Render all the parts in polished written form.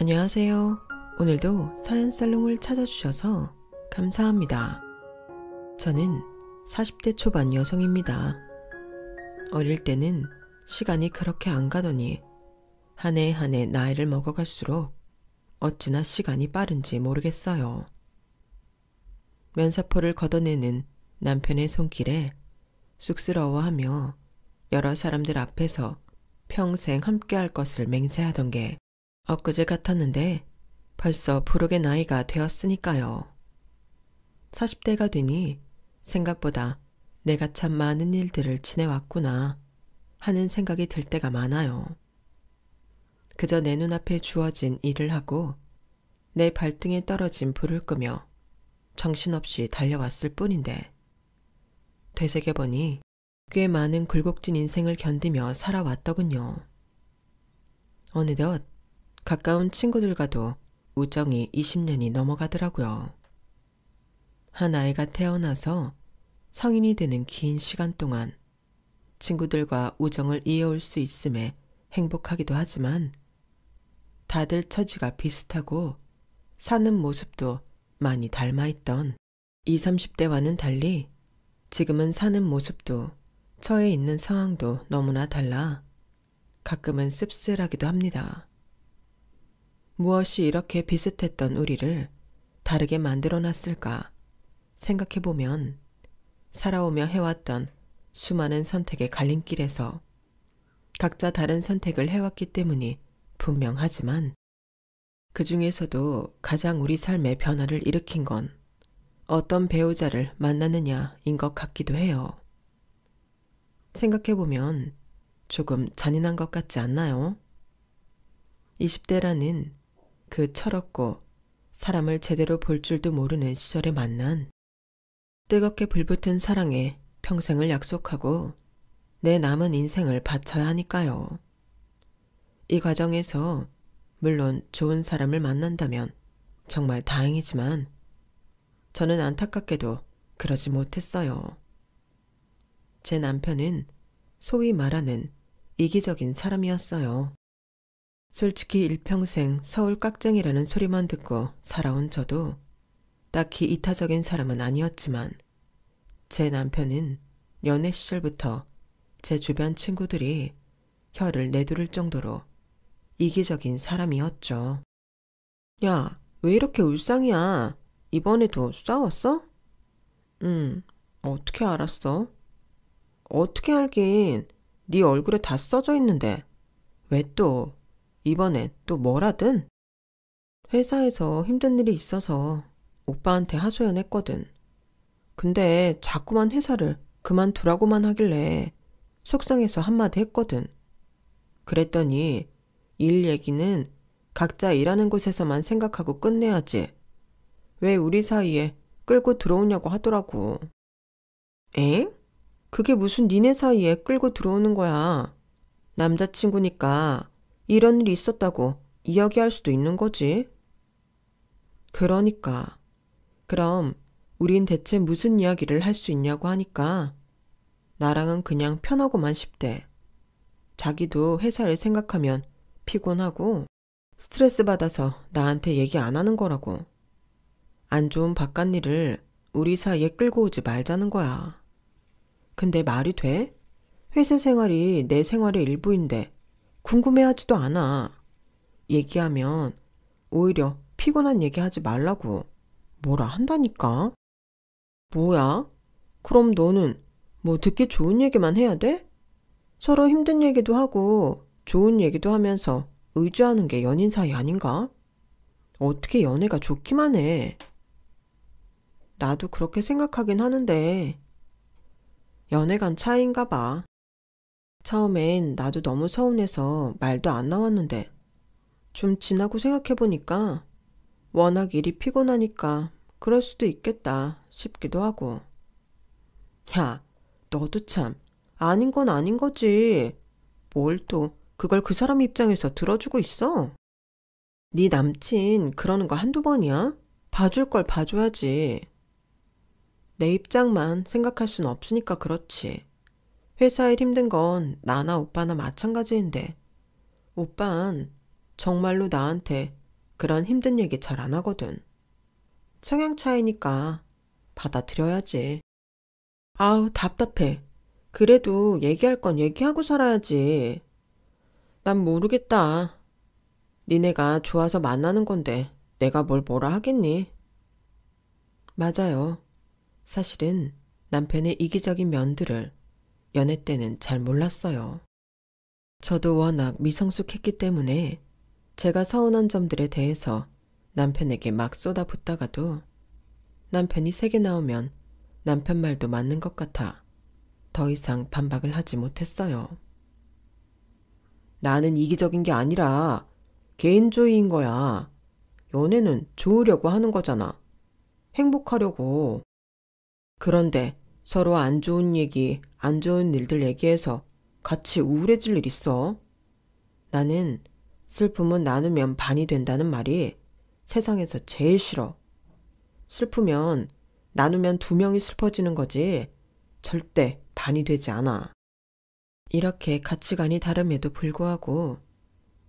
안녕하세요. 오늘도 사연살롱을 찾아주셔서 감사합니다. 저는 40대 초반 여성입니다. 어릴 때는 시간이 그렇게 안 가더니 한 해 한 해 나이를 먹어갈수록 어찌나 시간이 빠른지 모르겠어요. 면사포를 걷어내는 남편의 손길에 쑥스러워하며 여러 사람들 앞에서 평생 함께할 것을 맹세하던 게 엊그제 같았는데 벌써 부록의 나이가 되었으니까요. 40대가 되니 생각보다 내가 참 많은 일들을 지내왔구나 하는 생각이 들 때가 많아요. 그저 내 눈앞에 주어진 일을 하고 내 발등에 떨어진 불을 끄며 정신없이 달려왔을 뿐인데 되새겨보니 꽤 많은 굴곡진 인생을 견디며 살아왔더군요. 어느덧 가까운 친구들과도 우정이 20년이 넘어가더라고요. 한 아이가 태어나서 성인이 되는 긴 시간 동안 친구들과 우정을 이어올 수 있음에 행복하기도 하지만 다들 처지가 비슷하고 사는 모습도 많이 닮아있던 20, 30대와는 달리 지금은 사는 모습도 처해 있는 상황도 너무나 달라 가끔은 씁쓸하기도 합니다. 무엇이 이렇게 비슷했던 우리를 다르게 만들어놨을까 생각해보면 살아오며 해왔던 수많은 선택의 갈림길에서 각자 다른 선택을 해왔기 때문이 분명하지만 그 중에서도 가장 우리 삶의 변화를 일으킨 건 어떤 배우자를 만나느냐인 것 같기도 해요. 생각해보면 조금 잔인한 것 같지 않나요? 20대라는 그 철없고 사람을 제대로 볼 줄도 모르는 시절에 만난 뜨겁게 불붙은 사랑에 평생을 약속하고 내 남은 인생을 바쳐야 하니까요. 이 과정에서 물론 좋은 사람을 만난다면 정말 다행이지만 저는 안타깝게도 그러지 못했어요. 제 남편은 소위 말하는 이기적인 사람이었어요. 솔직히 일평생 서울 깍쟁이라는 소리만 듣고 살아온 저도 딱히 이타적인 사람은 아니었지만 제 남편은 연애 시절부터 제 주변 친구들이 혀를 내두를 정도로 이기적인 사람이었죠. 야, 왜 이렇게 울상이야? 이번에도 싸웠어? 어떻게 알았어? 어떻게 알긴 네 얼굴에 다 써져 있는데 왜 또 이번엔 또 뭐라든? 회사에서 힘든 일이 있어서 오빠한테 하소연했거든. 근데 자꾸만 회사를 그만두라고만 하길래 속상해서 한마디 했거든. 그랬더니 일 얘기는 각자 일하는 곳에서만 생각하고 끝내야지. 왜 우리 사이에 끌고 들어오냐고 하더라고. 엥? 그게 무슨 니네 사이에 끌고 들어오는 거야. 남자친구니까 이런 일이 있었다고 이야기할 수도 있는 거지. 그러니까. 그럼 우린 대체 무슨 이야기를 할 수 있냐고 하니까 나랑은 그냥 편하고만 싶대. 자기도 회사를 생각하면 피곤하고 스트레스 받아서 나한테 얘기 안 하는 거라고. 안 좋은 바깥일을 우리 사이에 끌고 오지 말자는 거야. 근데 말이 돼? 회사 생활이 내 생활의 일부인데 궁금해하지도 않아. 얘기하면 오히려 피곤한 얘기하지 말라고 뭐라 한다니까. 뭐야? 그럼 너는 뭐 듣기 좋은 얘기만 해야 돼? 서로 힘든 얘기도 하고 좋은 얘기도 하면서 의지하는 게 연인 사이 아닌가? 어떻게 연애가 좋기만 해. 나도 그렇게 생각하긴 하는데 연애관 차이인가 봐. 처음엔 나도 너무 서운해서 말도 안 나왔는데 좀 지나고 생각해보니까 워낙 일이 피곤하니까 그럴 수도 있겠다 싶기도 하고. 야, 너도 참 아닌 건 아닌 거지. 뭘 또 그걸 그 사람 입장에서 들어주고 있어? 네 남친 그러는 거 한두 번이야? 봐줄 걸 봐줘야지. 내 입장만 생각할 순 없으니까 그렇지. 회사 일 힘든 건 나나 오빠나 마찬가지인데 오빤 정말로 나한테 그런 힘든 얘기 잘 안 하거든. 성향 차이니까 받아들여야지. 아우, 답답해. 그래도 얘기할 건 얘기하고 살아야지. 난 모르겠다. 니네가 좋아서 만나는 건데 내가 뭘 뭐라 하겠니? 맞아요. 사실은 남편의 이기적인 면들을 연애 때는 잘 몰랐어요. 저도 워낙 미성숙했기 때문에 제가 서운한 점들에 대해서 남편에게 막 쏟아붓다가도 남편이 세게 나오면 남편 말도 맞는 것 같아 더 이상 반박을 하지 못했어요. 나는 이기적인 게 아니라 개인주의인 거야. 연애는 좋으려고 하는 거잖아. 행복하려고. 그런데 서로 안 좋은 얘기, 안 좋은 일들 얘기해서 같이 우울해질 일 있어? 나는 슬픔은 나누면 반이 된다는 말이 세상에서 제일 싫어. 슬프면 나누면 두 명이 슬퍼지는 거지 절대 반이 되지 않아. 이렇게 가치관이 다름에도 불구하고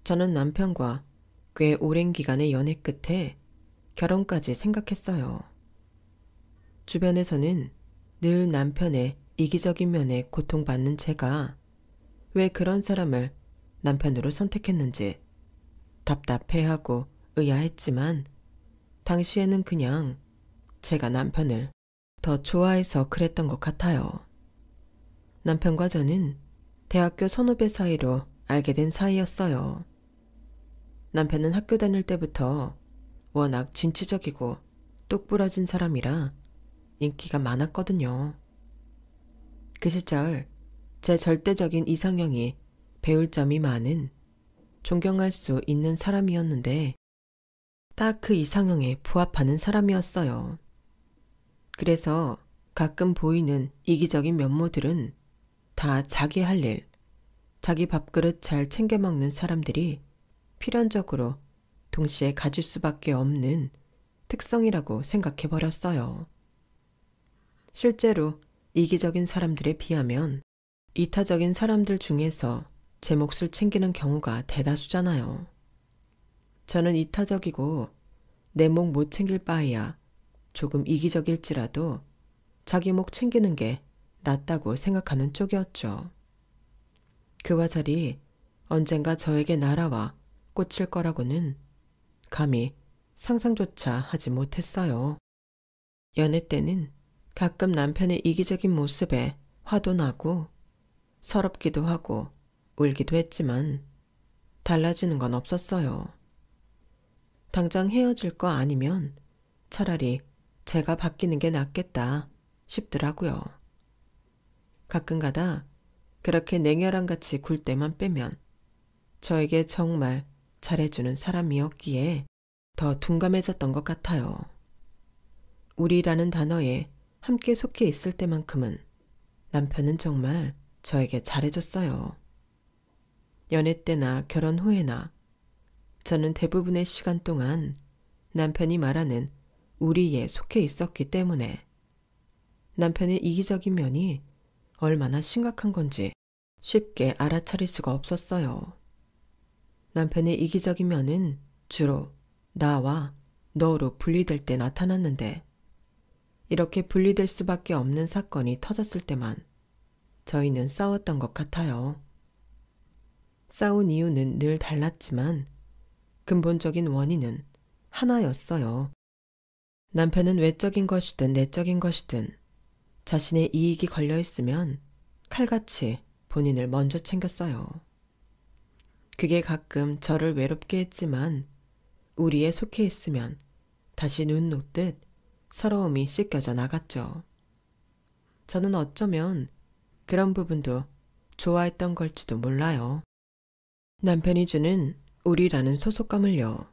저는 남편과 꽤 오랜 기간의 연애 끝에 결혼까지 생각했어요. 주변에서는 늘 남편의 이기적인 면에 고통받는 제가 왜 그런 사람을 남편으로 선택했는지 답답해하고 의아했지만 당시에는 그냥 제가 남편을 더 좋아해서 그랬던 것 같아요. 남편과 저는 대학교 선후배 사이로 알게 된 사이였어요. 남편은 학교 다닐 때부터 워낙 진취적이고 똑부러진 사람이라 인기가 많았거든요. 그 시절 제 절대적인 이상형이 배울 점이 많은 존경할 수 있는 사람이었는데 딱 그 이상형에 부합하는 사람이었어요. 그래서 가끔 보이는 이기적인 면모들은 다 자기 할 일, 자기 밥그릇 잘 챙겨 먹는 사람들이 필연적으로 동시에 가질 수밖에 없는 특성이라고 생각해버렸어요. 실제로 이기적인 사람들에 비하면 이타적인 사람들 중에서 제 몫을 챙기는 경우가 대다수잖아요. 저는 이타적이고 내 몫 못 챙길 바에야 조금 이기적일지라도 자기 몫 챙기는 게 낫다고 생각하는 쪽이었죠. 그와 달리 언젠가 저에게 날아와 꽂힐 거라고는 감히 상상조차 하지 못했어요. 연애 때는 가끔 남편의 이기적인 모습에 화도 나고 서럽기도 하고 울기도 했지만 달라지는 건 없었어요. 당장 헤어질 거 아니면 차라리 제가 바뀌는 게 낫겠다 싶더라고요. 가끔가다 그렇게 냉혈한같이 굴 때만 빼면 저에게 정말 잘해주는 사람이었기에 더 둔감해졌던 것 같아요. 우리라는 단어에 함께 속해 있을 때만큼은 남편은 정말 저에게 잘해줬어요. 연애 때나 결혼 후에나 저는 대부분의 시간 동안 남편이 말하는 우리에 속해 있었기 때문에 남편의 이기적인 면이 얼마나 심각한 건지 쉽게 알아차릴 수가 없었어요. 남편의 이기적인 면은 주로 나와 너로 분리될 때 나타났는데 이렇게 분리될 수밖에 없는 사건이 터졌을 때만 저희는 싸웠던 것 같아요. 싸운 이유는 늘 달랐지만 근본적인 원인은 하나였어요. 남편은 외적인 것이든 내적인 것이든 자신의 이익이 걸려있으면 칼같이 본인을 먼저 챙겼어요. 그게 가끔 저를 외롭게 했지만 우리에 속해 있으면 다시 눈 녹듯 서러움이 씻겨져 나갔죠. 저는 어쩌면 그런 부분도 좋아했던 걸지도 몰라요. 남편이 주는 우리라는 소속감을요.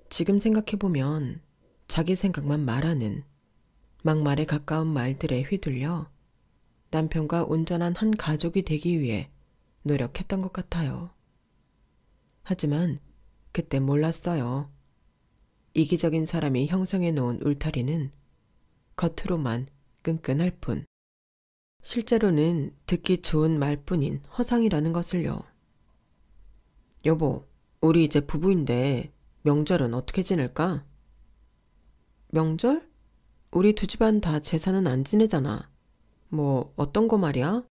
지금 생각해보면 자기 생각만 말하는 막말에 가까운 말들에 휘둘려 남편과 온전한 한 가족이 되기 위해 노력했던 것 같아요. 하지만 그때 몰랐어요. 이기적인 사람이 형성해 놓은 울타리는 겉으로만 끈끈할 뿐, 실제로는 듣기 좋은 말뿐인 허상이라는 것을요. 여보, 우리 이제 부부인데 명절은 어떻게 지낼까? 명절? 우리 두 집안 다 제사는 안 지내잖아. 뭐, 어떤 거 말이야?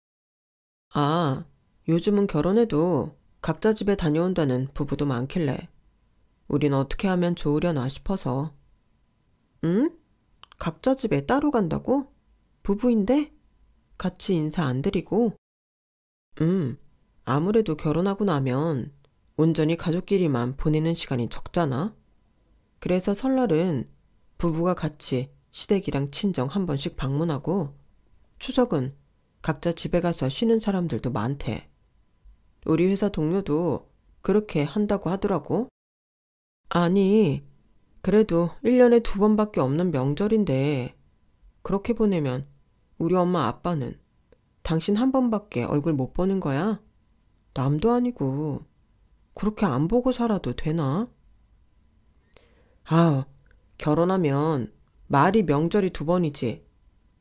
아, 요즘은 결혼해도 각자 집에 다녀온다는 부부도 많길래 우린 어떻게 하면 좋으려나 싶어서. 응? 각자 집에 따로 간다고? 부부인데? 같이 인사 안 드리고? 음, 아무래도 결혼하고 나면 온전히 가족끼리만 보내는 시간이 적잖아. 그래서 설날은 부부가 같이 시댁이랑 친정 한 번씩 방문하고 추석은 각자 집에 가서 쉬는 사람들도 많대. 우리 회사 동료도 그렇게 한다고 하더라고. 아니, 그래도 1년에 2번밖에 없는 명절인데 그렇게 보내면 우리 엄마 아빠는 당신 한 번밖에 얼굴 못 보는 거야? 남도 아니고 그렇게 안 보고 살아도 되나? 아, 결혼하면 말이 명절이 2번이지.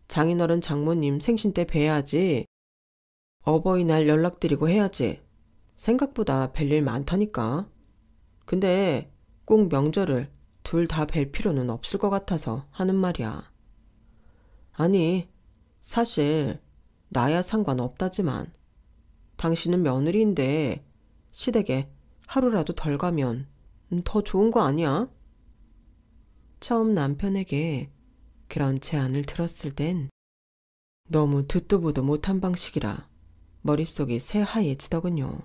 장인어른 장모님 생신 때 뵈야지. 어버이날 연락드리고 해야지. 생각보다 뵐 일 많다니까. 근데 꼭 명절을 둘 다 뵐 필요는 없을 것 같아서 하는 말이야. 아니, 사실 나야 상관없다지만 당신은 며느리인데 시댁에 하루라도 덜 가면 더 좋은 거 아니야? 처음 남편에게 그런 제안을 들었을 땐 너무 듣도 보도 못한 방식이라 머릿속이 새하얘지더군요.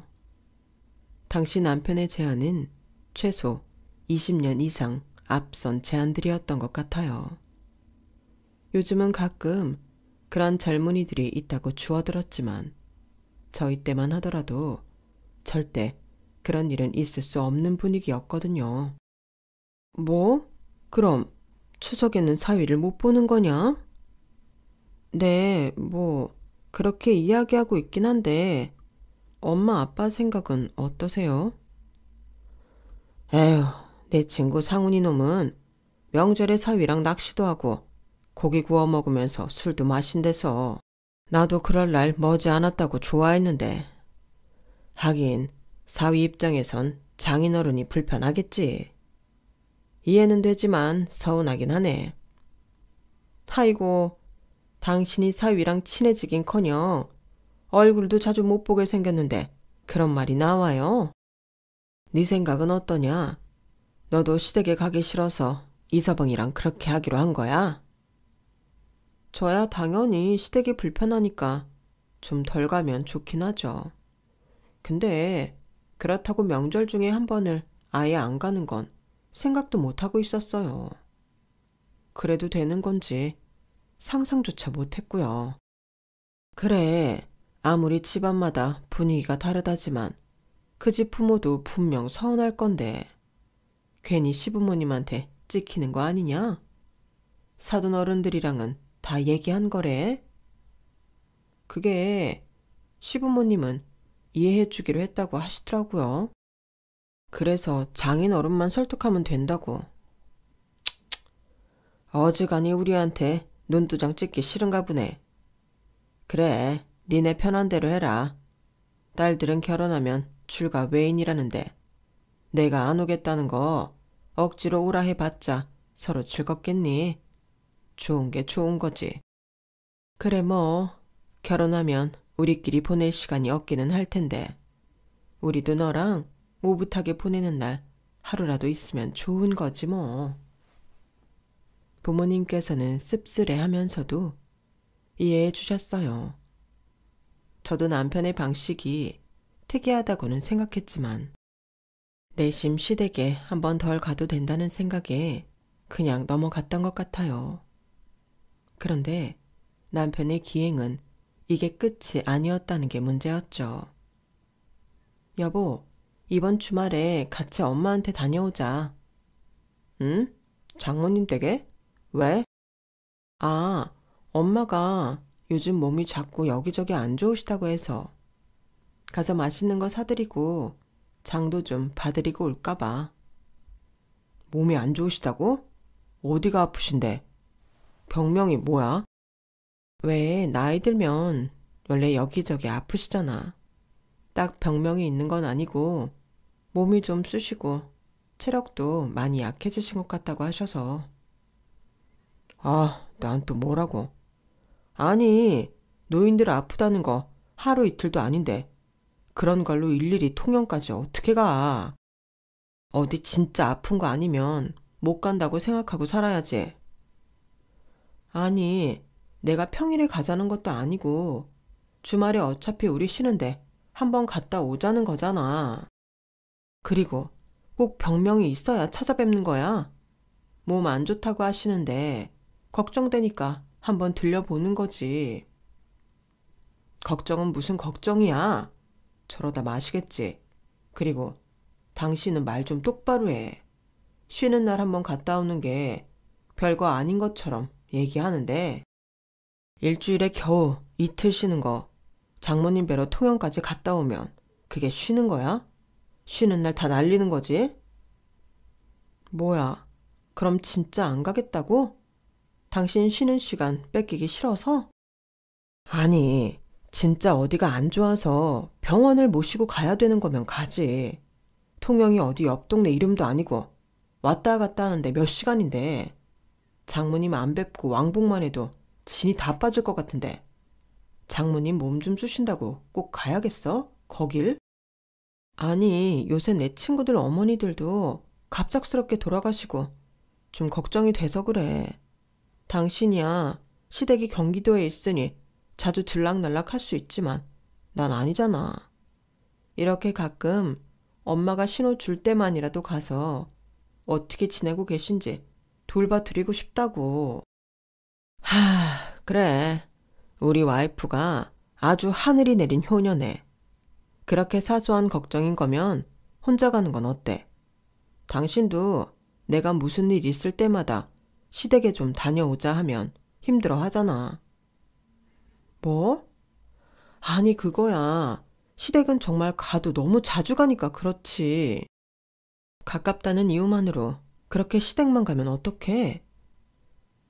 당시 남편의 제안은 최소 20년 이상 앞선 제안들이었던 것 같아요. 요즘은 가끔 그런 젊은이들이 있다고 주워들었지만 저희 때만 하더라도 절대 그런 일은 있을 수 없는 분위기였거든요. 뭐? 그럼 추석에는 사위를 못 보는 거냐? 네, 뭐 그렇게 이야기하고 있긴 한데 엄마 아빠 생각은 어떠세요? 에휴, 내 친구 상훈이 놈은 명절에 사위랑 낚시도 하고 고기 구워 먹으면서 술도 마신대서 나도 그럴 날 머지않았다고 좋아했는데 하긴 사위 입장에선 장인어른이 불편하겠지. 이해는 되지만 서운하긴 하네. 아이고, 당신이 사위랑 친해지긴커녕 얼굴도 자주 못 보게 생겼는데 그런 말이 나와요? 네 생각은 어떠냐? 너도 시댁에 가기 싫어서 이서방이랑 그렇게 하기로 한 거야? 저야 당연히 시댁이 불편하니까 좀 덜 가면 좋긴 하죠. 근데 그렇다고 명절 중에 한 번을 아예 안 가는 건 생각도 못 하고 있었어요. 그래도 되는 건지 상상조차 못 했고요. 그래, 아무리 집안마다 분위기가 다르다지만 그 집 부모도 분명 서운할 건데 괜히 시부모님한테 찍히는 거 아니냐? 사돈 어른들이랑은 다 얘기한 거래. 그게 시부모님은 이해해 주기로 했다고 하시더라고요. 그래서 장인 어른만 설득하면 된다고. 어지간히 우리한테 눈두장 찍기 싫은가 보네. 그래, 니네 편한 대로 해라. 딸들은 결혼하면 출가 외인이라는데 내가 안 오겠다는 거 억지로 오라 해봤자 서로 즐겁겠니? 좋은 게 좋은 거지. 그래 뭐 결혼하면 우리끼리 보낼 시간이 없기는 할 텐데 우리도 너랑 오붓하게 보내는 날 하루라도 있으면 좋은 거지 뭐. 부모님께서는 씁쓸해 하면서도 이해해 주셨어요. 저도 남편의 방식이 특이하다고는 생각했지만 내심 시댁에 한 번 덜 가도 된다는 생각에 그냥 넘어갔던 것 같아요. 그런데 남편의 기행은 이게 끝이 아니었다는 게 문제였죠. 여보, 이번 주말에 같이 엄마한테 다녀오자. 응? 장모님 댁에? 왜? 아, 엄마가 요즘 몸이 자꾸 여기저기 안 좋으시다고 해서 가서 맛있는 거 사드리고 장도 좀 봐드리고 올까 봐. 몸이 안 좋으시다고? 어디가 아프신데? 병명이 뭐야? 왜 나이 들면 원래 여기저기 아프시잖아. 딱 병명이 있는 건 아니고 몸이 좀 쑤시고 체력도 많이 약해지신 것 같다고 하셔서. 아, 난 또 뭐라고. 아니, 노인들 아프다는 거 하루 이틀도 아닌데 그런 걸로 일일이 통영까지 어떻게 가. 어디 진짜 아픈 거 아니면 못 간다고 생각하고 살아야지. 아니, 내가 평일에 가자는 것도 아니고 주말에 어차피 우리 쉬는데 한번 갔다 오자는 거잖아. 그리고 꼭 병명이 있어야 찾아뵙는 거야. 몸 안 좋다고 하시는데 걱정되니까 한번 들려보는 거지. 걱정은 무슨 걱정이야. 저러다 마시겠지. 그리고 당신은 말 좀 똑바로 해. 쉬는 날 한번 갔다 오는 게 별거 아닌 것처럼 얘기하는데 일주일에 겨우 이틀 쉬는 거 장모님 뵈러 통영까지 갔다 오면 그게 쉬는 거야? 쉬는 날 다 날리는 거지? 뭐야, 그럼 진짜 안 가겠다고? 당신 쉬는 시간 뺏기기 싫어서? 아니, 진짜 어디가 안 좋아서 병원을 모시고 가야 되는 거면 가지. 통영이 어디 옆 동네 이름도 아니고 왔다 갔다 하는데 몇 시간인데 장모님 안 뵙고 왕복만 해도 진이 다 빠질 것 같은데 장모님 몸 좀 쑤신다고 꼭 가야겠어? 거길? 아니, 요새 내 친구들 어머니들도 갑작스럽게 돌아가시고 좀 걱정이 돼서 그래. 당신이야 시댁이 경기도에 있으니 자주 들락날락 할 수 있지만 난 아니잖아. 이렇게 가끔 엄마가 신호 줄 때만이라도 가서 어떻게 지내고 계신지 돌봐드리고 싶다고. 그래. 우리 와이프가 아주 하늘이 내린 효녀네. 그렇게 사소한 걱정인 거면 혼자 가는 건 어때? 당신도 내가 무슨 일 있을 때마다 시댁에 좀 다녀오자 하면 힘들어 하잖아. 뭐? 아니, 그거야. 시댁은 정말 가도 너무 자주 가니까 그렇지. 가깝다는 이유만으로 그렇게 시댁만 가면 어떡해?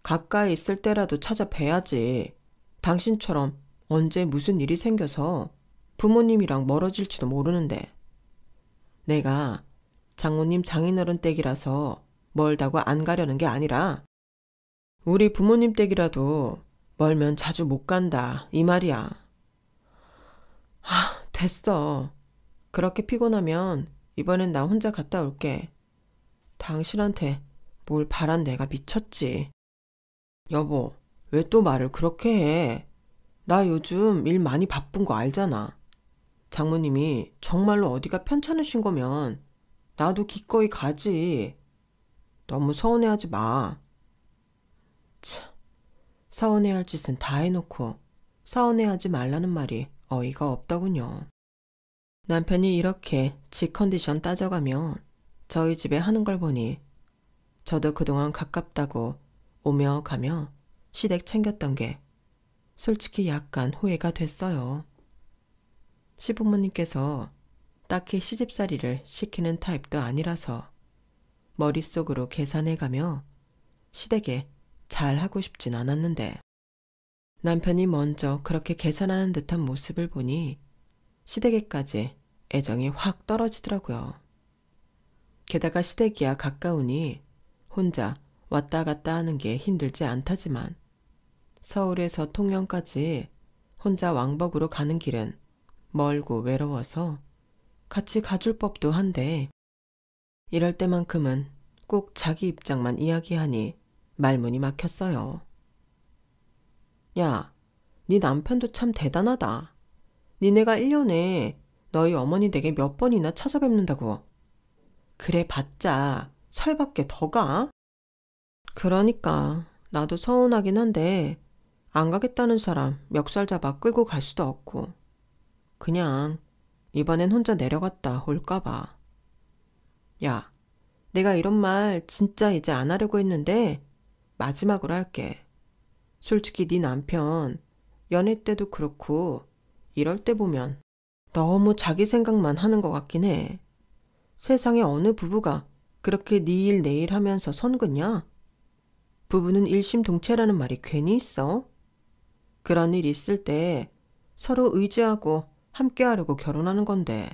가까이 있을 때라도 찾아뵈야지. 당신처럼 언제 무슨 일이 생겨서 부모님이랑 멀어질지도 모르는데. 내가 장모님 장인어른 댁이라서 멀다고 안 가려는 게 아니라 우리 부모님 댁이라도 멀면 자주 못 간다 이 말이야. 됐어. 그렇게 피곤하면 이번엔 나 혼자 갔다 올게. 당신한테 뭘 바란 내가 미쳤지. 여보, 왜 또 말을 그렇게 해? 나 요즘 일 많이 바쁜 거 알잖아. 장모님이 정말로 어디가 편찮으신 거면 나도 기꺼이 가지. 너무 서운해하지 마. 참, 서운해할 짓은 다 해놓고 서운해하지 말라는 말이 어이가 없더군요. 남편이 이렇게 지 컨디션 따져가며 저희 집에 하는 걸 보니 저도 그동안 가깝다고 오며 가며 시댁 챙겼던 게 솔직히 약간 후회가 됐어요. 시부모님께서 딱히 시집살이를 시키는 타입도 아니라서 머릿속으로 계산해가며 시댁에 잘하고 싶진 않았는데 남편이 먼저 그렇게 계산하는 듯한 모습을 보니 시댁에까지 애정이 확 떨어지더라고요. 게다가 시댁이야 가까우니 혼자 왔다 갔다 하는 게 힘들지 않다지만 서울에서 통영까지 혼자 왕복으로 가는 길은 멀고 외로워서 같이 가줄 법도 한데 이럴 때만큼은 꼭 자기 입장만 이야기하니 말문이 막혔어요. 야, 네 남편도 참 대단하다. 니네가 1년에 너희 어머니 댁에 몇 번이나 찾아뵙는다고. 그래 봤자 설밖에 더 가? 그러니까 나도 서운하긴 한데 안 가겠다는 사람 멱살 잡아 끌고 갈 수도 없고 그냥 이번엔 혼자 내려갔다 올까 봐. 야, 내가 이런 말 진짜 이제 안 하려고 했는데 마지막으로 할게. 솔직히 네 남편 연애 때도 그렇고 이럴 때 보면 너무 자기 생각만 하는 것 같긴 해. 세상에 어느 부부가 그렇게 네 일 내 일 하면서 선긋냐? 부부는 일심동체라는 말이 괜히 있어? 그런 일 있을 때 서로 의지하고 함께하려고 결혼하는 건데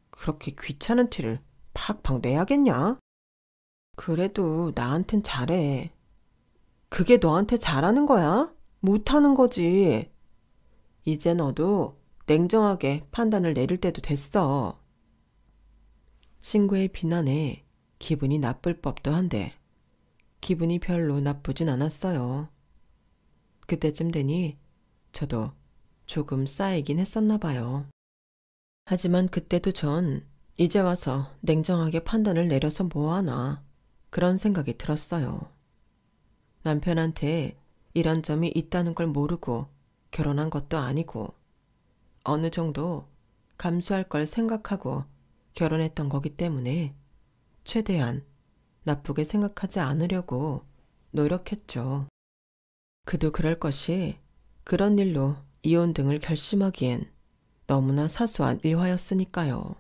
그렇게 귀찮은 티를 팍팍 내야겠냐? 그래도 나한텐 잘해. 그게 너한테 잘하는 거야? 못하는 거지. 이제 너도 냉정하게 판단을 내릴 때도 됐어. 친구의 비난에 기분이 나쁠 법도 한데 기분이 별로 나쁘진 않았어요. 그때쯤 되니 저도 조금 쌓이긴 했었나 봐요. 하지만 그때도 전 이제 와서 냉정하게 판단을 내려서 뭐하나 그런 생각이 들었어요. 남편한테 이런 점이 있다는 걸 모르고 결혼한 것도 아니고 어느 정도 감수할 걸 생각하고 결혼했던 거기 때문에 최대한 나쁘게 생각하지 않으려고 노력했죠. 그도 그럴 것이 그런 일로 이혼 등을 결심하기엔 너무나 사소한 일화였으니까요.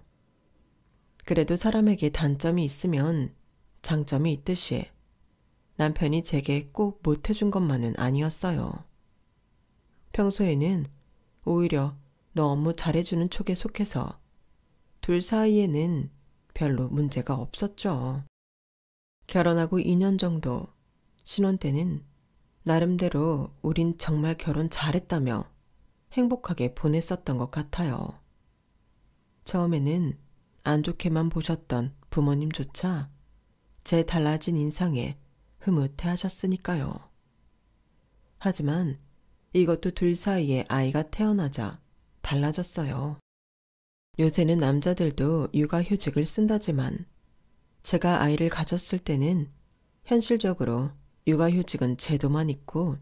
그래도 사람에게 단점이 있으면 장점이 있듯이 남편이 제게 꼭 못해준 것만은 아니었어요. 평소에는 오히려 너무 잘해주는 촉에 속해서 둘 사이에는 별로 문제가 없었죠. 결혼하고 2년 정도, 신혼 때는 나름대로 우린 정말 결혼 잘했다며 행복하게 보냈었던 것 같아요. 처음에는 안 좋게만 보셨던 부모님조차 제 달라진 인상에 흐뭇해 하셨으니까요. 하지만 이것도 둘 사이에 아이가 태어나자 달라졌어요. 요새는 남자들도 육아휴직을 쓴다지만 제가 아이를 가졌을 때는 현실적으로 육아휴직은 제도만 있고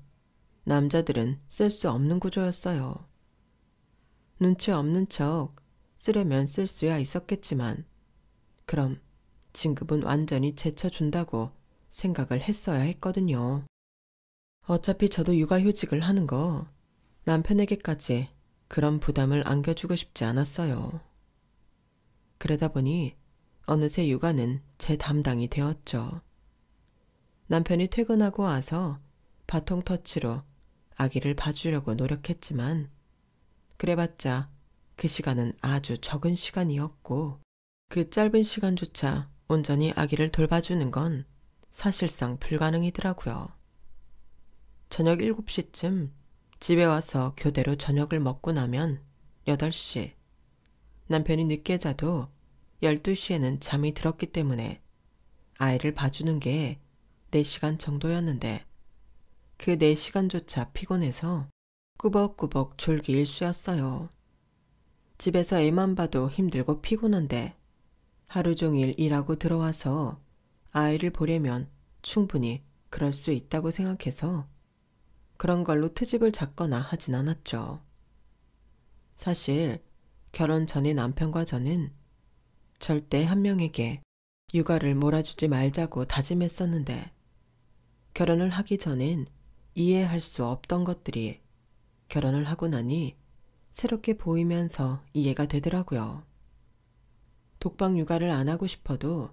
남자들은 쓸 수 없는 구조였어요. 눈치 없는 척 쓰려면 쓸 수야 있었겠지만 그럼 진급은 완전히 제쳐준다고 생각을 했어야 했거든요. 어차피 저도 육아휴직을 하는 거 남편에게까지 그런 부담을 안겨주고 싶지 않았어요. 그러다 보니 어느새 육아는 제 담당이 되었죠. 남편이 퇴근하고 와서 바통 터치로 아기를 봐주려고 노력했지만 그래봤자 그 시간은 아주 적은 시간이었고 그 짧은 시간조차 온전히 아기를 돌봐주는 건 사실상 불가능이더라고요. 저녁 7시쯤 집에 와서 교대로 저녁을 먹고 나면 8시, 남편이 늦게 자도 12시에는 잠이 들었기 때문에 아이를 봐주는 게 4시간 정도였는데 그 4시간조차 피곤해서 꾸벅꾸벅 졸기 일쑤였어요. 집에서 애만 봐도 힘들고 피곤한데 하루 종일 일하고 들어와서 아이를 보려면 충분히 그럴 수 있다고 생각해서 그런 걸로 트집을 잡거나 하진 않았죠. 사실 결혼 전에 남편과 저는 절대 한 명에게 육아를 몰아주지 말자고 다짐했었는데 결혼을 하기 전엔 이해할 수 없던 것들이 결혼을 하고 나니 새롭게 보이면서 이해가 되더라고요. 독박 육아를 안 하고 싶어도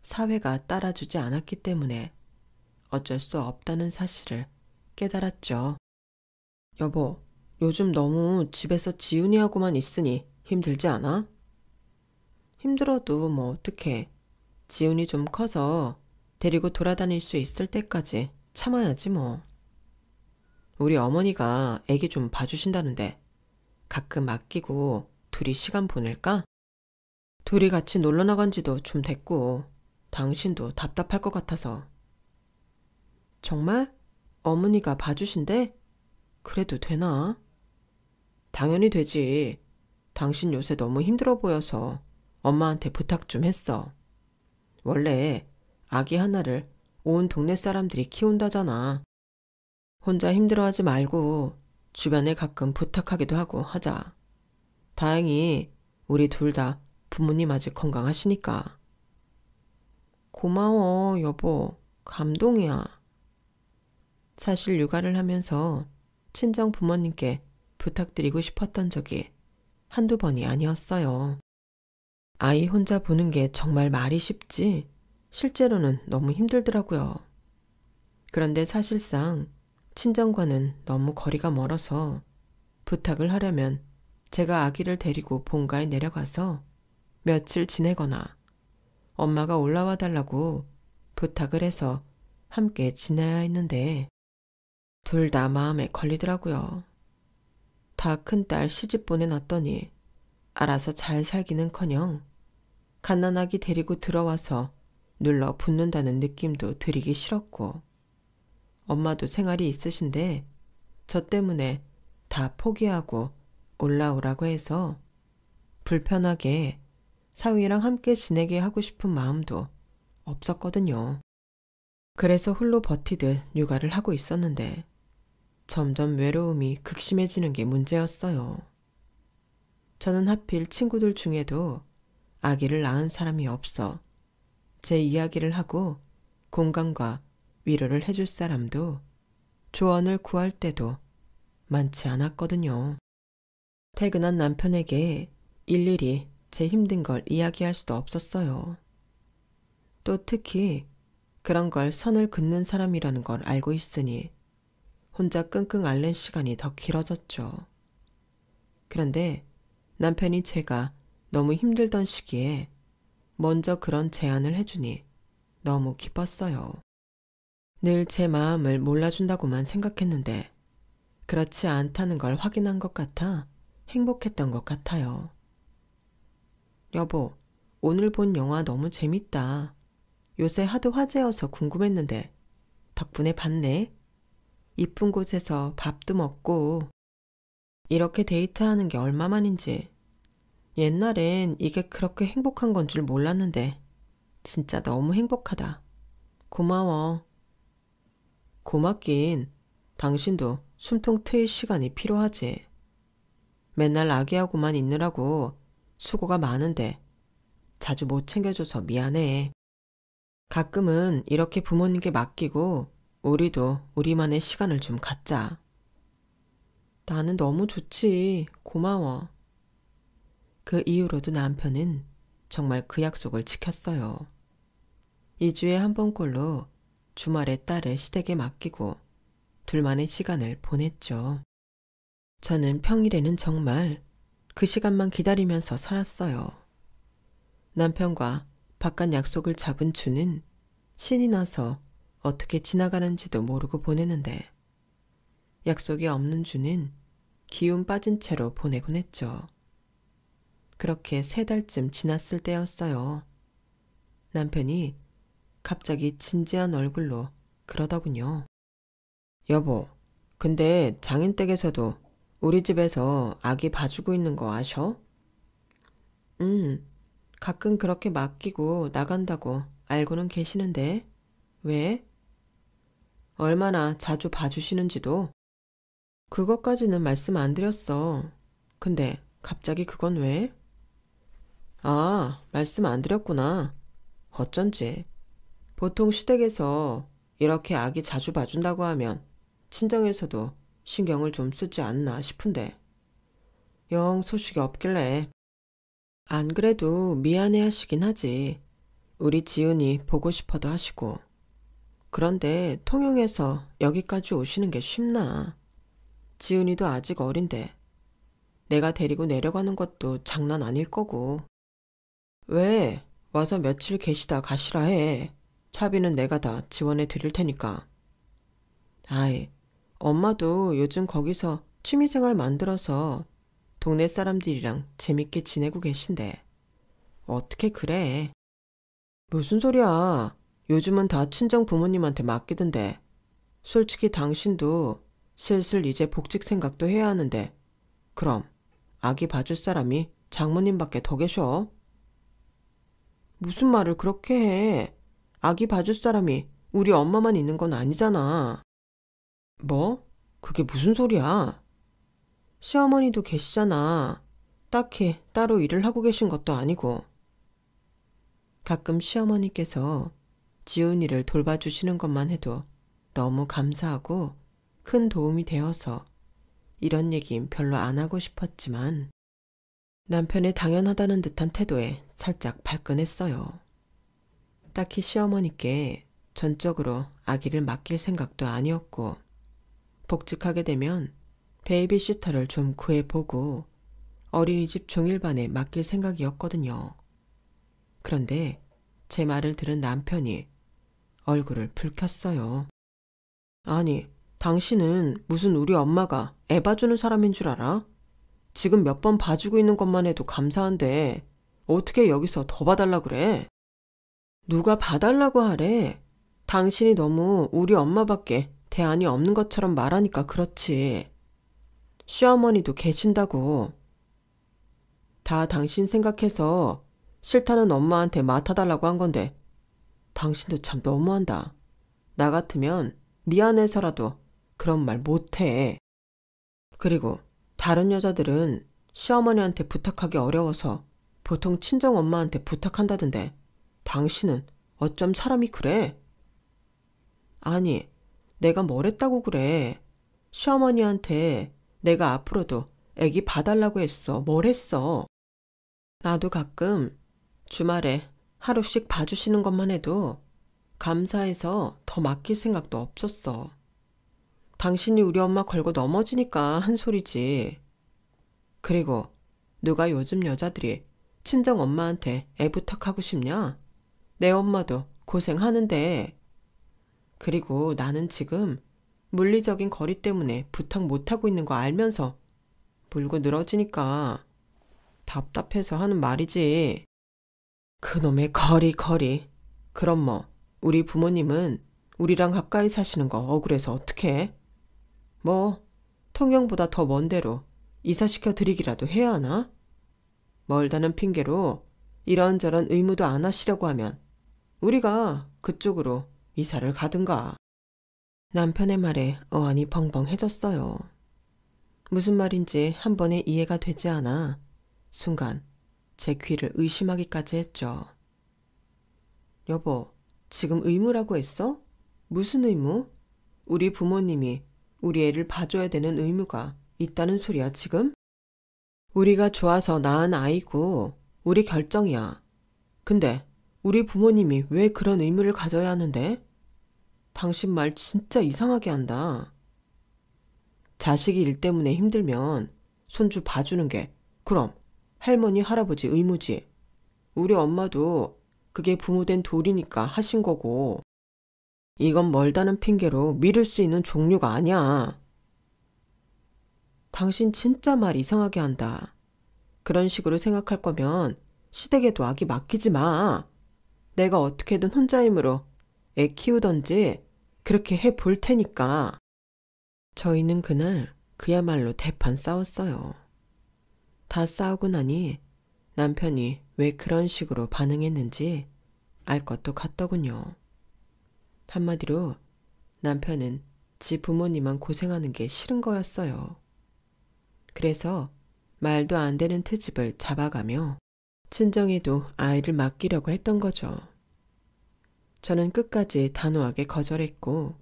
사회가 따라주지 않았기 때문에 어쩔 수 없다는 사실을 깨달았죠. 여보, 요즘 너무 집에서 지훈이하고만 있으니 힘들지 않아? 힘들어도 뭐 어떡해. 지훈이 좀 커서 데리고 돌아다닐 수 있을 때까지 참아야지 뭐. 우리 어머니가 애기 좀 봐주신다는데 가끔 맡기고 둘이 시간 보낼까? 둘이 같이 놀러 나간 지도 좀 됐고 당신도 답답할 것 같아서. 정말? 어머니가 봐주신대? 그래도 되나? 당연히 되지. 당신 요새 너무 힘들어 보여서 엄마한테 부탁 좀 했어. 원래 아기 하나를 온 동네 사람들이 키운다잖아. 혼자 힘들어하지 말고 주변에 가끔 부탁하기도 하고 하자. 다행히 우리 둘 다 부모님 아직 건강하시니까. 고마워, 여보. 감동이야. 사실 육아를 하면서 친정 부모님께 부탁드리고 싶었던 적이 한두 번이 아니었어요. 아이 혼자 보는 게 정말 말이 쉽지 실제로는 너무 힘들더라고요. 그런데 사실상 친정과는 너무 거리가 멀어서 부탁을 하려면 제가 아기를 데리고 본가에 내려가서 며칠 지내거나 엄마가 올라와 달라고 부탁을 해서 함께 지내야 했는데 둘 다 마음에 걸리더라고요. 다 큰딸 시집 보내놨더니 알아서 잘 살기는커녕 갓난아기 데리고 들어와서 눌러 붙는다는 느낌도 들이기 싫었고, 엄마도 생활이 있으신데 저 때문에 다 포기하고 올라오라고 해서 불편하게 사위랑 함께 지내게 하고 싶은 마음도 없었거든요. 그래서 홀로 버티듯 육아를 하고 있었는데 점점 외로움이 극심해지는 게 문제였어요. 저는 하필 친구들 중에도 아기를 낳은 사람이 없어 제 이야기를 하고 공감과 위로를 해줄 사람도 조언을 구할 때도 많지 않았거든요. 퇴근한 남편에게 일일이 제 힘든 걸 이야기할 수도 없었어요. 또 특히 그런 걸 선을 긋는 사람이라는 걸 알고 있으니 혼자 끙끙 앓는 시간이 더 길어졌죠. 그런데 남편이 제가 너무 힘들던 시기에 먼저 그런 제안을 해주니 너무 기뻤어요. 늘 제 마음을 몰라준다고만 생각했는데 그렇지 않다는 걸 확인한 것 같아 행복했던 것 같아요. 여보, 오늘 본 영화 너무 재밌다. 요새 하도 화제여서 궁금했는데 덕분에 봤네. 이쁜 곳에서 밥도 먹고 이렇게 데이트하는 게 얼마만인지. 옛날엔 이게 그렇게 행복한 건 줄 몰랐는데 진짜 너무 행복하다. 고마워. 고맙긴. 당신도 숨통 트일 시간이 필요하지. 맨날 아기하고만 있느라고 수고가 많은데 자주 못 챙겨줘서 미안해. 가끔은 이렇게 부모님께 맡기고 우리도 우리만의 시간을 좀 갖자. 나는 너무 좋지. 고마워. 그 이후로도 남편은 정말 그 약속을 지켰어요. 2주에 한 번꼴로 주말에 딸을 시댁에 맡기고 둘만의 시간을 보냈죠. 저는 평일에는 정말 그 시간만 기다리면서 살았어요. 남편과 바깥 약속을 잡은 주는 신이 나서 어떻게 지나가는지도 모르고 보내는데 약속이 없는 주는 기운 빠진 채로 보내곤 했죠. 그렇게 3달쯤 지났을 때였어요. 남편이 갑자기 진지한 얼굴로 그러더군요. 여보, 근데 장인댁에서도 우리 집에서 아기 봐주고 있는 거 아셔? 가끔 그렇게 맡기고 나간다고 알고는 계시는데 왜? 얼마나 자주 봐주시는지도? 그것까지는 말씀 안 드렸어. 근데 갑자기 그건 왜? 아, 말씀 안 드렸구나. 어쩐지. 보통 시댁에서 이렇게 아기 자주 봐준다고 하면 친정에서도 신경을 좀 쓰지 않나 싶은데 영 소식이 없길래. 안 그래도 미안해 하시긴 하지. 우리 지은이 보고 싶어도 하시고. 그런데 통영에서 여기까지 오시는 게 쉽나. 지은이도 아직 어린데 내가 데리고 내려가는 것도 장난 아닐 거고. 왜? 와서 며칠 계시다 가시라 해. 차비는 내가 다 지원해 드릴 테니까. 아이, 엄마도 요즘 거기서 취미생활 만들어서 동네 사람들이랑 재밌게 지내고 계신데 어떻게 그래? 무슨 소리야. 요즘은 다 친정 부모님한테 맡기던데. 솔직히 당신도 슬슬 이제 복직 생각도 해야 하는데 그럼 아기 봐줄 사람이 장모님밖에 더 계셔? 무슨 말을 그렇게 해. 아기 봐줄 사람이 우리 엄마만 있는 건 아니잖아. 뭐? 그게 무슨 소리야? 시어머니도 계시잖아. 딱히 따로 일을 하고 계신 것도 아니고. 가끔 시어머니께서 지훈이를 돌봐주시는 것만 해도 너무 감사하고 큰 도움이 되어서 이런 얘긴 별로 안 하고 싶었지만 남편의 당연하다는 듯한 태도에 살짝 발끈했어요. 딱히 시어머니께 전적으로 아기를 맡길 생각도 아니었고 복직하게 되면 베이비시터를 좀 구해보고 어린이집 종일반에 맡길 생각이었거든요. 그런데 제 말을 들은 남편이 얼굴을 붉혔어요. 아니, 당신은 무슨 우리 엄마가 애 봐주는 사람인 줄 알아? 지금 몇 번 봐주고 있는 것만 해도 감사한데 어떻게 여기서 더 봐달라 그래? 누가 봐달라고 하래? 당신이 너무 우리 엄마밖에 대안이 없는 것처럼 말하니까 그렇지. 시어머니도 계신다고. 다 당신 생각해서 싫다는 엄마한테 맡아달라고 한 건데 당신도 참 너무한다. 나 같으면 미안해서라도 그런 말 못해. 그리고 다른 여자들은 시어머니한테 부탁하기 어려워서 보통 친정엄마한테 부탁한다던데 당신은 어쩜 사람이 그래? 아니, 내가 뭘 했다고 그래. 시어머니한테 내가 앞으로도 애기 봐달라고 했어. 뭘 했어? 나도 가끔 주말에 하루씩 봐주시는 것만 해도 감사해서 더 맡길 생각도 없었어. 당신이 우리 엄마 걸고 넘어지니까 한 소리지. 그리고 누가 요즘 여자들이 친정 엄마한테 애 부탁하고 싶냐? 내 엄마도 고생하는데. 그리고 나는 지금 물리적인 거리 때문에 부탁 못하고 있는 거 알면서 물고 늘어지니까 답답해서 하는 말이지. 그놈의 거리. 그럼 뭐 우리 부모님은 우리랑 가까이 사시는 거 억울해서 어떡해? 뭐 통영보다 더 먼 데로 이사시켜 드리기라도 해야 하나? 멀다는 핑계로 이런저런 의무도 안 하시려고 하면 우리가 그쪽으로 이사를 가든가. 남편의 말에 어안이 벙벙해졌어요. 무슨 말인지 한 번에 이해가 되지 않아 순간 제 귀를 의심하기까지 했죠. 여보, 지금 의무라고 했어? 무슨 의무? 우리 부모님이 우리 애를 봐줘야 되는 의무가 있다는 소리야, 지금? 우리가 좋아서 낳은 아이고 우리 결정이야. 근데 우리 부모님이 왜 그런 의무를 가져야 하는데? 당신 말 진짜 이상하게 한다. 자식이 일 때문에 힘들면 손주 봐주는 게 그럼 할머니, 할아버지 의무지. 우리 엄마도 그게 부모된 도리니까 하신 거고. 이건 멀다는 핑계로 미룰 수 있는 종류가 아니야. 당신 진짜 말 이상하게 한다. 그런 식으로 생각할 거면 시댁에도 아기 맡기지 마. 내가 어떻게든 혼자 힘으로 애 키우던지 그렇게 해 볼 테니까. 저희는 그날 그야말로 대판 싸웠어요. 다 싸우고 나니 남편이 왜 그런 식으로 반응했는지 알 것도 같더군요. 한마디로 남편은 지 부모님만 고생하는 게 싫은 거였어요. 그래서 말도 안 되는 트집을 잡아가며 친정에도 아이를 맡기려고 했던 거죠. 저는 끝까지 단호하게 거절했고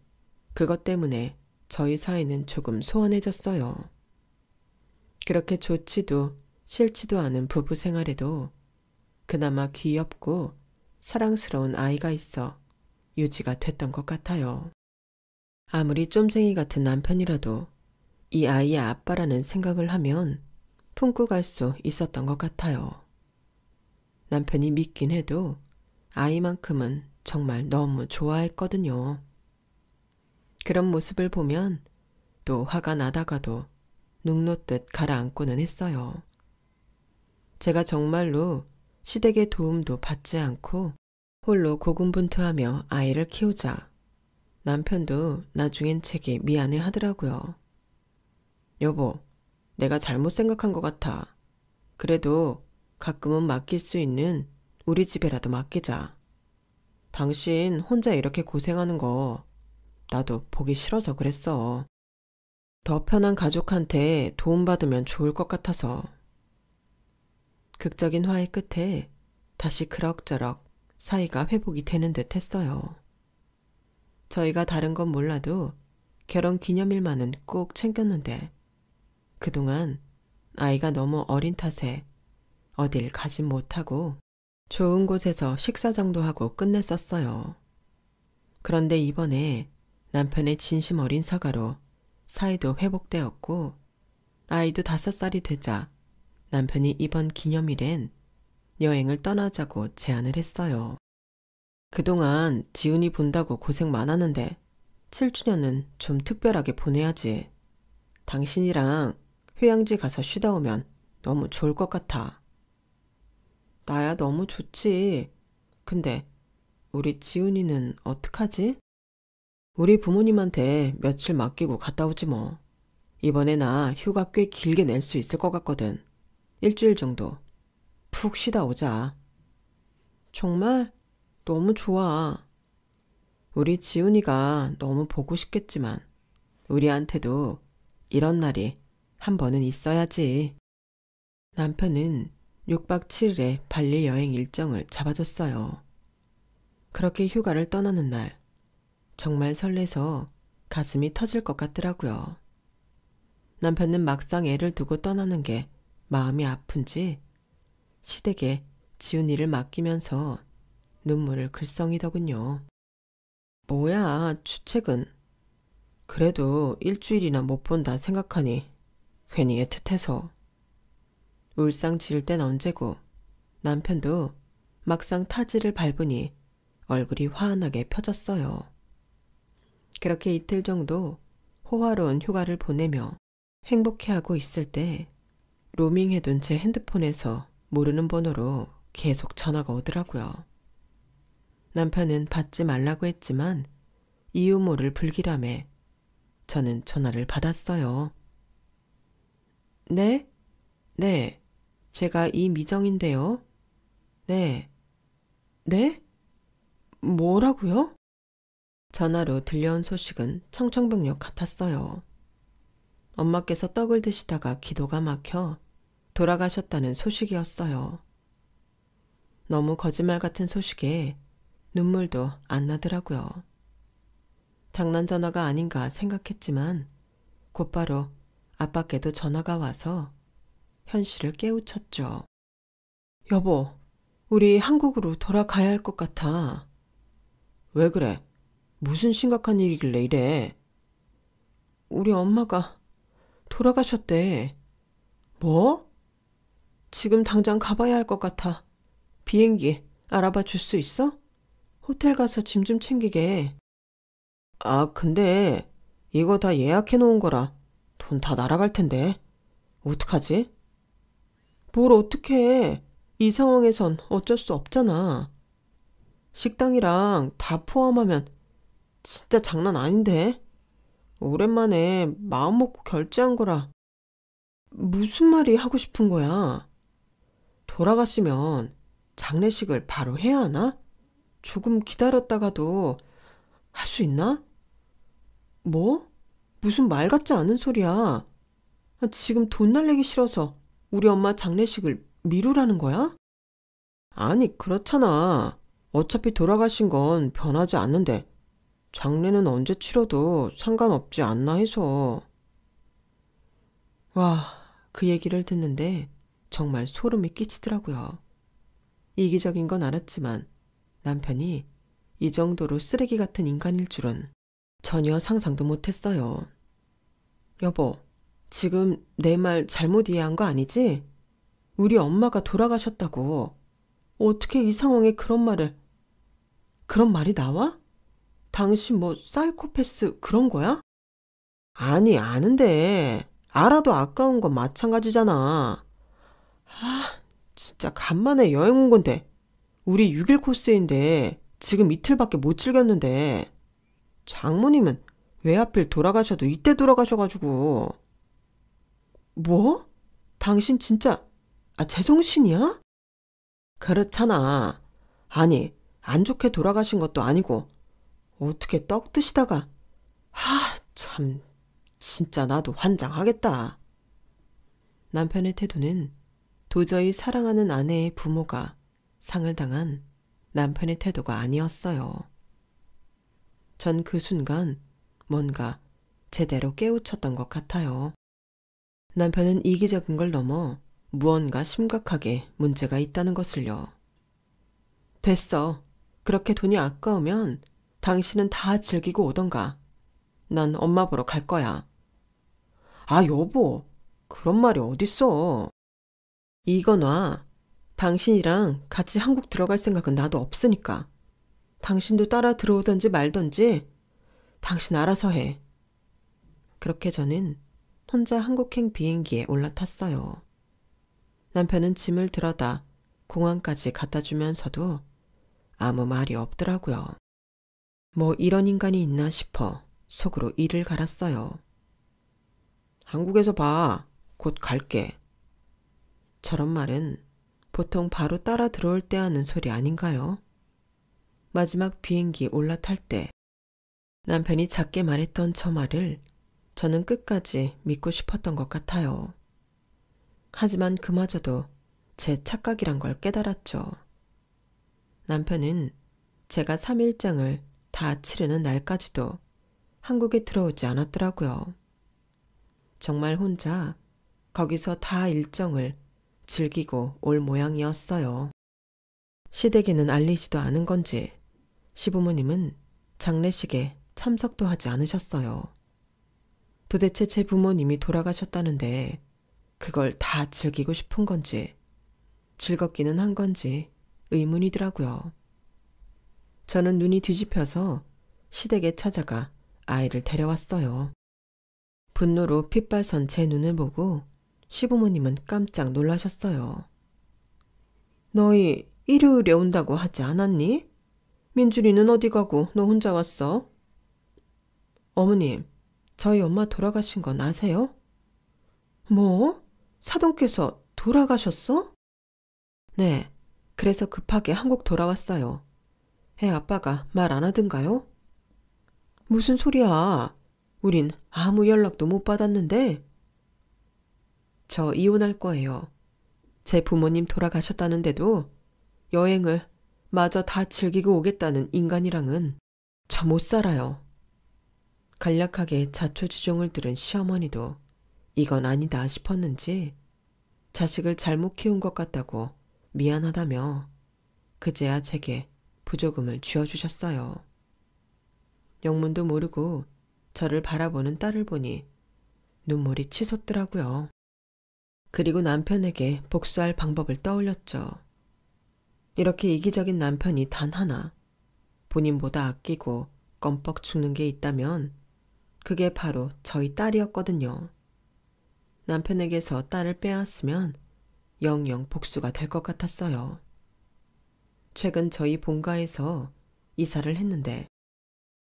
그것 때문에 저희 사이는 조금 소원해졌어요. 그렇게 좋지도 싫지도 않은 부부 생활에도 그나마 귀엽고 사랑스러운 아이가 있어 유지가 됐던 것 같아요. 아무리 쫌생이 같은 남편이라도 이 아이의 아빠라는 생각을 하면 품고 갈 수 있었던 것 같아요. 남편이 믿긴 해도 아이만큼은 정말 너무 좋아했거든요. 그런 모습을 보면 또 화가 나다가도 눈 놓듯 가라앉고는 했어요. 제가 정말로 시댁의 도움도 받지 않고 홀로 고군분투하며 아이를 키우자 남편도 나중엔 제게 미안해 하더라고요. 여보, 내가 잘못 생각한 것 같아. 그래도 가끔은 맡길 수 있는 우리 집에라도 맡기자. 당신 혼자 이렇게 고생하는 거 나도 보기 싫어서 그랬어. 더 편한 가족한테 도움받으면 좋을 것 같아서. 극적인 화해 끝에 다시 그럭저럭 사이가 회복이 되는 듯 했어요. 저희가 다른 건 몰라도 결혼 기념일만은 꼭 챙겼는데 그동안 아이가 너무 어린 탓에 어딜 가진 못하고 좋은 곳에서 식사 정도 하고 끝냈었어요. 그런데 이번에 남편의 진심 어린 사과로 사이도 회복되었고 아이도 5살이 되자 남편이 이번 기념일엔 여행을 떠나자고 제안을 했어요. 그동안 지훈이 본다고 고생 많았는데 7주년은 좀 특별하게 보내야지. 당신이랑 휴양지 가서 쉬다 오면 너무 좋을 것 같아. 나야 너무 좋지. 근데 우리 지훈이는 어떡하지? 우리 부모님한테 며칠 맡기고 갔다 오지 뭐. 이번에 나 휴가 꽤 길게 낼 수 있을 것 같거든. 일주일 정도. 푹 쉬다 오자. 정말? 너무 좋아. 우리 지훈이가 너무 보고 싶겠지만 우리한테도 이런 날이 한 번은 있어야지. 남편은 6박 7일의 발리 여행 일정을 잡아줬어요. 그렇게 휴가를 떠나는 날, 정말 설레서 가슴이 터질 것 같더라고요. 남편은 막상 애를 두고 떠나는 게 마음이 아픈지 시댁에 지훈이를 맡기면서 눈물을 글썽이더군요. 뭐야, 주책은. 그래도 일주일이나 못 본다 생각하니 괜히 애틋해서. 울상 지을 땐 언제고 남편도 막상 타지를 밟으니 얼굴이 환하게 펴졌어요. 그렇게 이틀 정도 호화로운 휴가를 보내며 행복해하고 있을 때 로밍해둔 제 핸드폰에서 모르는 번호로 계속 전화가 오더라고요. 남편은 받지 말라고 했지만 이유 모를 불길함에 저는 전화를 받았어요. 네? 네, 제가 이미정인데요. 네. 네? 뭐라고요? 전화로 들려온 소식은 청천벽력 같았어요. 엄마께서 떡을 드시다가 기도가 막혀 돌아가셨다는 소식이었어요. 너무 거짓말 같은 소식에 눈물도 안 나더라고요. 장난 전화가 아닌가 생각했지만 곧바로 아빠께도 전화가 와서 현실을 깨우쳤죠. 여보, 우리 한국으로 돌아가야 할 것 같아. 왜 그래? 무슨 심각한 일이길래 이래? 우리 엄마가 돌아가셨대. 뭐? 지금 당장 가봐야 할 것 같아. 비행기 알아봐 줄 수 있어? 호텔 가서 짐 좀 챙기게. 아, 근데 이거 다 예약해 놓은 거라 돈 다 날아갈 텐데. 어떡하지? 뭘 어떡해. 이 상황에선 어쩔 수 없잖아. 식당이랑 다 포함하면 진짜 장난 아닌데. 오랜만에 마음 먹고 결제한 거라. 무슨 말이 하고 싶은 거야? 돌아가시면 장례식을 바로 해야 하나? 조금 기다렸다가도 할 수 있나? 뭐? 무슨 말 같지 않은 소리야. 지금 돈 날리기 싫어서 우리 엄마 장례식을 미루라는 거야? 아니, 그렇잖아. 어차피 돌아가신 건 변하지 않는데 장례는 언제 치러도 상관없지 않나 해서. 와, 그 얘기를 듣는데 정말 소름이 끼치더라고요. 이기적인 건 알았지만 남편이 이 정도로 쓰레기 같은 인간일 줄은 전혀 상상도 못했어요. 여보, 지금 내 말 잘못 이해한 거 아니지? 우리 엄마가 돌아가셨다고. 어떻게 이 상황에 그런 말이 나와? 당신 뭐 사이코패스 그런 거야? 아니, 아는데. 알아도 아까운 건 마찬가지잖아. 아, 진짜 간만에 여행 온 건데. 우리 6일 코스인데 지금 이틀밖에 못 즐겼는데. 장모님은 왜 하필 돌아가셔도 이때 돌아가셔가지고. 뭐? 당신 진짜 제정신이야? 그렇잖아. 아니, 안 좋게 돌아가신 것도 아니고 어떻게 떡 드시다가. 참, 진짜 나도 환장하겠다. 남편의 태도는 도저히 사랑하는 아내의 부모가 상을 당한 남편의 태도가 아니었어요. 전 그 순간 뭔가 제대로 깨우쳤던 것 같아요. 남편은 이기적인 걸 넘어 무언가 심각하게 문제가 있다는 것을요. 됐어. 그렇게 돈이 아까우면 당신은 다 즐기고 오던가. 난 엄마 보러 갈 거야. 아, 여보. 그런 말이 어딨어. 이거 놔. 당신이랑 같이 한국 들어갈 생각은 나도 없으니까. 당신도 따라 들어오던지 말던지 당신 알아서 해. 그렇게 저는 혼자 한국행 비행기에 올라탔어요. 남편은 짐을 들어다 공항까지 갖다 주면서도 아무 말이 없더라고요. 뭐 이런 인간이 있나 싶어 속으로 이를 갈았어요. 한국에서 봐. 곧 갈게. 저런 말은 보통 바로 따라 들어올 때 하는 소리 아닌가요? 마지막 비행기 올라탈 때 남편이 작게 말했던 저 말을 저는 끝까지 믿고 싶었던 것 같아요. 하지만 그마저도 제 착각이란 걸 깨달았죠. 남편은 제가 3일장을 다 치르는 날까지도 한국에 들어오지 않았더라고요. 정말 혼자 거기서 다 일정을 즐기고 올 모양이었어요. 시댁에는 알리지도 않은 건지 시부모님은 장례식에 참석도 하지 않으셨어요. 도대체 제 부모님이 돌아가셨다는데 그걸 다 즐기고 싶은 건지 즐겁기는 한 건지 의문이더라고요. 저는 눈이 뒤집혀서 시댁에 찾아가 아이를 데려왔어요. 분노로 핏발선 제 눈을 보고 시부모님은 깜짝 놀라셨어요. 너희 일요일에 온다고 하지 않았니? 민준이는 어디 가고 너 혼자 왔어? 어머님, 저희 엄마 돌아가신 건 아세요? 뭐? 사돈께서 돌아가셨어? 네, 그래서 급하게 한국 돌아왔어요. 애 아빠가 말 안 하던가요? 무슨 소리야? 우린 아무 연락도 못 받았는데. 저 이혼할 거예요. 제 부모님 돌아가셨다는데도 여행을 마저 다 즐기고 오겠다는 인간이랑은 저 못 살아요. 간략하게 자초지종을 들은 시어머니도 이건 아니다 싶었는지 자식을 잘못 키운 것 같다고 미안하다며 그제야 제게 부조금을 쥐어주셨어요. 영문도 모르고 저를 바라보는 딸을 보니 눈물이 치솟더라고요. 그리고 남편에게 복수할 방법을 떠올렸죠. 이렇게 이기적인 남편이 단 하나 본인보다 아끼고 껌뻑 죽는 게 있다면 그게 바로 저희 딸이었거든요. 남편에게서 딸을 빼앗으면 영영 복수가 될 것 같았어요. 최근 저희 본가에서 이사를 했는데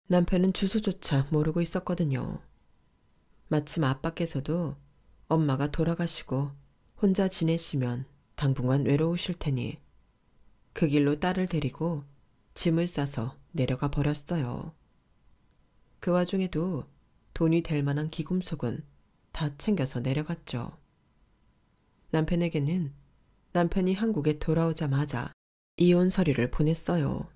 남편은 주소조차 모르고 있었거든요. 마침 아빠께서도 엄마가 돌아가시고 혼자 지내시면 당분간 외로우실 테니 그 길로 딸을 데리고 짐을 싸서 내려가 버렸어요. 그 와중에도 돈이 될 만한 기금속은 다 챙겨서 내려갔죠. 남편에게는 남편이 한국에 돌아오자마자 이혼 서류를 보냈어요.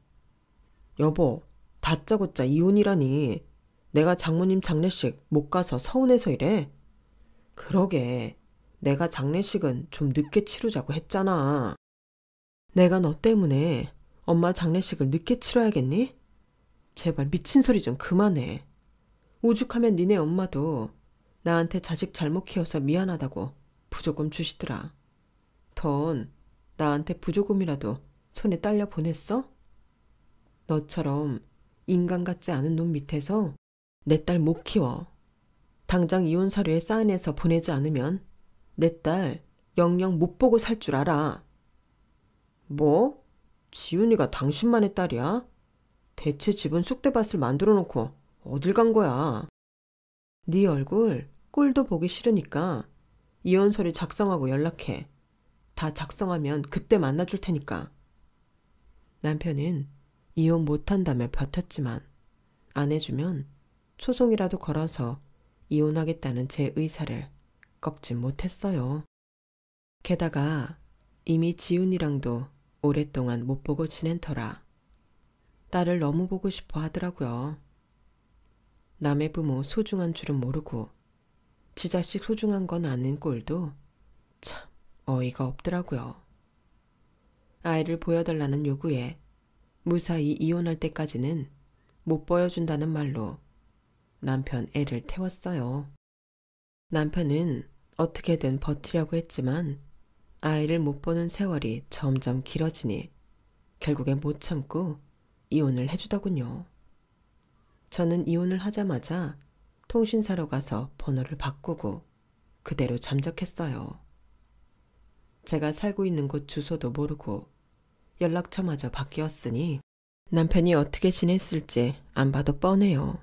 여보, 다짜고짜 이혼이라니. 내가 장모님 장례식 못 가서 서운해서 이래. 그러게, 내가 장례식은 좀 늦게 치르자고 했잖아. 내가 너 때문에 엄마 장례식을 늦게 치러야겠니? 제발 미친 소리 좀 그만해. 오죽하면 니네 엄마도 나한테 자식 잘못 키워서 미안하다고 부조금 주시더라. 넌 나한테 부조금이라도 손에 딸려 보냈어? 너처럼 인간 같지 않은 놈 밑에서 내 딸 못 키워. 당장 이혼 서류에 사인해서 보내지 않으면 내 딸 영영 못 보고 살 줄 알아. 뭐? 지훈이가 당신만의 딸이야? 대체 집은 쑥대밭을 만들어 놓고 어딜 간 거야? 네 얼굴 꼴도 보기 싫으니까 이혼 서류 작성하고 연락해. 다 작성하면 그때 만나줄 테니까. 남편은 이혼 못한다며 버텼지만 안 해주면 소송이라도 걸어서 이혼하겠다는 제 의사를 꺾지 못했어요. 게다가 이미 지훈이랑도 오랫동안 못 보고 지낸 터라 딸을 너무 보고 싶어 하더라고요. 남의 부모 소중한 줄은 모르고 지 자식 소중한 건 아는 꼴도 참 어이가 없더라고요. 아이를 보여달라는 요구에 무사히 이혼할 때까지는 못 보여준다는 말로 남편 애를 태웠어요. 남편은 어떻게든 버티려고 했지만 아이를 못 보는 세월이 점점 길어지니 결국엔 못 참고 이혼을 해주더군요. 저는 이혼을 하자마자 통신사로 가서 번호를 바꾸고 그대로 잠적했어요. 제가 살고 있는 곳 주소도 모르고 연락처마저 바뀌었으니 남편이 어떻게 지냈을지 안 봐도 뻔해요.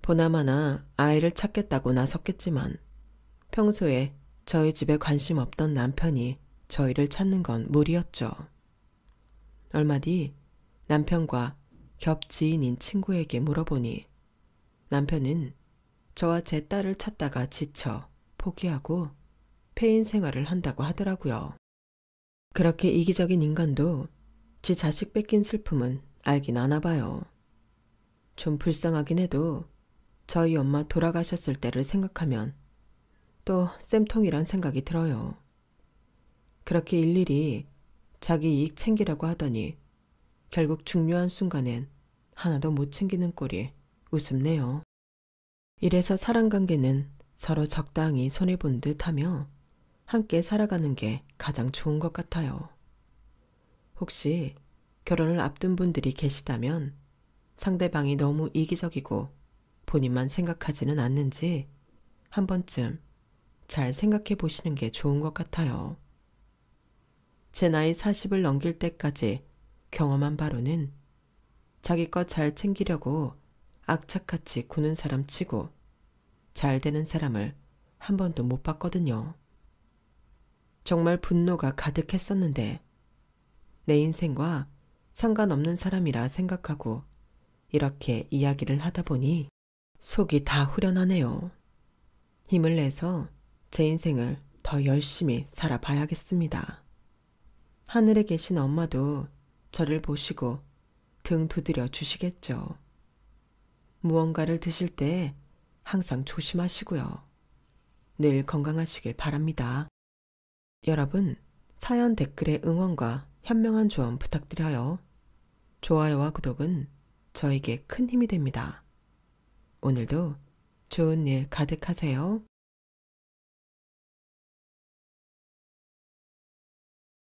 보나마나 아이를 찾겠다고 나섰겠지만 평소에 저희 집에 관심 없던 남편이 저희를 찾는 건 무리였죠. 얼마 뒤 남편과 겹 지인인 친구에게 물어보니 남편은 저와 제 딸을 찾다가 지쳐 포기하고 폐인 생활을 한다고 하더라고요. 그렇게 이기적인 인간도 지 자식 뺏긴 슬픔은 알긴 아나 봐요. 좀 불쌍하긴 해도 저희 엄마 돌아가셨을 때를 생각하면 또 쌤통이란 생각이 들어요. 그렇게 일일이 자기 이익 챙기라고 하더니 결국 중요한 순간엔 하나도 못 챙기는 꼴이 우습네요. 이래서 사랑관계는 서로 적당히 손해본 듯하며 함께 살아가는 게 가장 좋은 것 같아요. 혹시 결혼을 앞둔 분들이 계시다면 상대방이 너무 이기적이고 본인만 생각하지는 않는지 한 번쯤 잘 생각해 보시는 게 좋은 것 같아요. 제 나이 40을 넘길 때까지 경험한 바로는 자기 것 잘 챙기려고 악착같이 구는 사람 치고 잘 되는 사람을 한 번도 못 봤거든요. 정말 분노가 가득했었는데 내 인생과 상관없는 사람이라 생각하고 이렇게 이야기를 하다 보니 속이 다 후련하네요. 힘을 내서 제 인생을 더 열심히 살아봐야겠습니다. 하늘에 계신 엄마도 저를 보시고 등 두드려 주시겠죠. 무언가를 드실 때 항상 조심하시고요. 늘 건강하시길 바랍니다. 여러분, 사연 댓글에 응원과 현명한 조언 부탁드려요. 좋아요와 구독은 저에게 큰 힘이 됩니다. 오늘도 좋은 일 가득하세요.